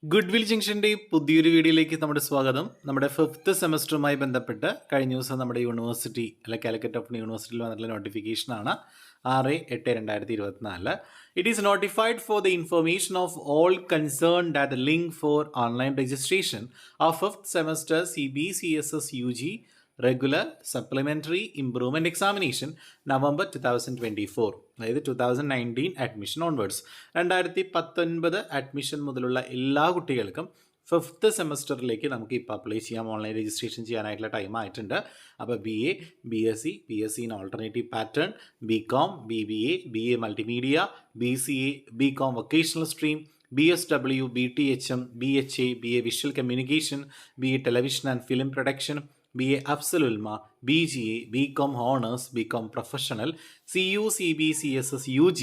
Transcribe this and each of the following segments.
Good will ജംഗ്ഷൻ്റെ പുതിയൊരു വീഡിയോയിലേക്ക് നമ്മുടെ സ്വാഗതം. നമ്മുടെ ഫിഫ്ത്ത് സെമസ്റ്ററുമായി ബന്ധപ്പെട്ട് കഴിഞ്ഞ ദിവസം നമ്മുടെ യൂണിവേഴ്സിറ്റി അല്ലെ കാലിക്കറ്റ് ഓപ്പൺ യൂണിവേഴ്സിറ്റിയിൽ വന്നിട്ടുള്ള നോട്ടിഫിക്കേഷനാണ് 6/8/2024. It is notified for the information of all concern that the link for online registration of fifth semester CBCSS UG regular supplementary improvement examination November 2024, അതായത് 2019 അഡ്മിഷൻ ഓൺവേർഡ്സ്. 2019 അഡ്മിഷൻ മുതലുള്ള എല്ലാ കുട്ടികൾക്കും ഫിഫ്ത്ത് സെമസ്റ്ററിലേക്ക് നമുക്ക് ഇപ്പോൾ apply ചെയ്യാം. Online registration ചെയ്യാനായിട്ടുള്ള time ആയിട്ടുണ്ട്. അപ്പോൾ BA, BSc, BSc in alternative pattern, BCom, BBA, BA multimedia, BCA, BCom vocational stream, BSW, BTHM, BHA, BA visual communication, BA television and film production, BA Afzal Ulma, BGA, BCom Honors, BCom Professional, CU, CBCSS UG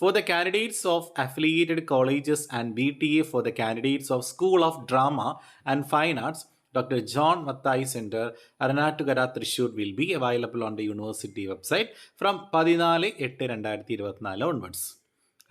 for the candidates of affiliated colleges and BTA for the candidates of School of Drama and Fine Arts. Dr. John Mathai Center, Aranattukara, Thrissur will be available on the university website from 14/8/2024 onwards.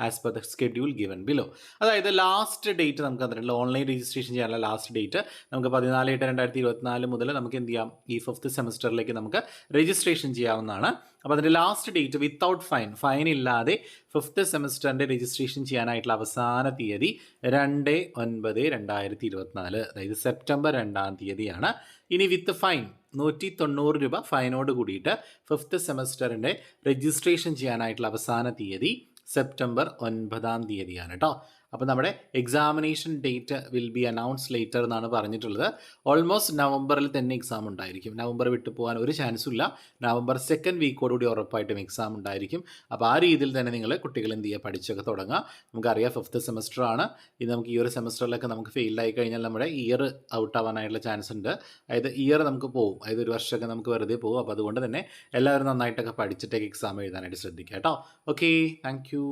As per the schedule given below. അതായത് last date നമുക്ക് തന്നിട്ടുള്ള online registration ചെയ്യാനുള്ള last date നമുക്ക് 14/8/2024 മുതൽ നമുക്ക് എന്ത് ചെയ്യാം, ഈ ഫിഫ്ത്ത് സെമസ്റ്ററിലേക്ക് നമുക്ക് രജിസ്ട്രേഷൻ ചെയ്യാവുന്നതാണ്. അപ്പോൾ അതിൻ്റെ ലാസ്റ്റ് ഡേറ്റ് വിത്തൗട്ട് ഫൈൻ ഇല്ലാതെ ഫിഫ്ത്ത് സെമസ്റ്ററിൻ്റെ രജിസ്ട്രേഷൻ ചെയ്യാനായിട്ടുള്ള അവസാന തീയതി 2/9/2024, അതായത് സെപ്റ്റംബർ 2 ഇനി വിത്ത് ഫൈൻ 190 രൂപ ഫൈനോട് കൂടിയിട്ട് ഫിഫ്ത്ത് സെമസ്റ്ററിൻ്റെ രജിസ്ട്രേഷൻ ചെയ്യാനായിട്ടുള്ള അവസാന തീയതി സെപ്റ്റംബർ 9 കേട്ടോ. അപ്പോൾ നമ്മുടെ examination date will be announce later എന്നാണ് പറഞ്ഞിട്ടുള്ളത്. ഓൾമോസ്റ്റ് നവംബറിൽ തന്നെ എക്സാം ഉണ്ടായിരിക്കും. നവംബർ വിട്ടു പോകാൻ ഒരു ചാൻസും ഇല്ല. നവംബർ സെക്കൻഡ് വീക്കോടുകൂടി ഉറപ്പായിട്ടും എക്സാം ഉണ്ടായിരിക്കും. അപ്പോൾ ആ രീതിയിൽ തന്നെ നിങ്ങൾ കുട്ടികൾ എന്ത് ചെയ്യുക, പഠിച്ചൊക്കെ തുടങ്ങുക. നമുക്കറിയാം ഫിഫ്ത്ത് സെമസ്റ്റർ ആണ്. ഇത് നമുക്ക് ഈ ഒരു സെമസ്റ്ററിലൊക്കെ നമുക്ക് ഫെയിലായി കഴിഞ്ഞാൽ നമ്മുടെ ഇയർ ഔട്ട് ആവാനായിട്ടുള്ള ചാൻസ് ഉണ്ട്. അതായത് ഇയർ നമുക്ക് പോകും, അതായത് ഒരു വർഷമൊക്കെ നമുക്ക് വെറുതെ പോകും. അപ്പോൾ അതുകൊണ്ട് തന്നെ എല്ലാവരും നന്നായിട്ടൊക്കെ പഠിച്ചിട്ടൊക്കെ എക്സാം എഴുതാനായിട്ട് ശ്രദ്ധിക്കുക കേട്ടോ. Okay, thank you.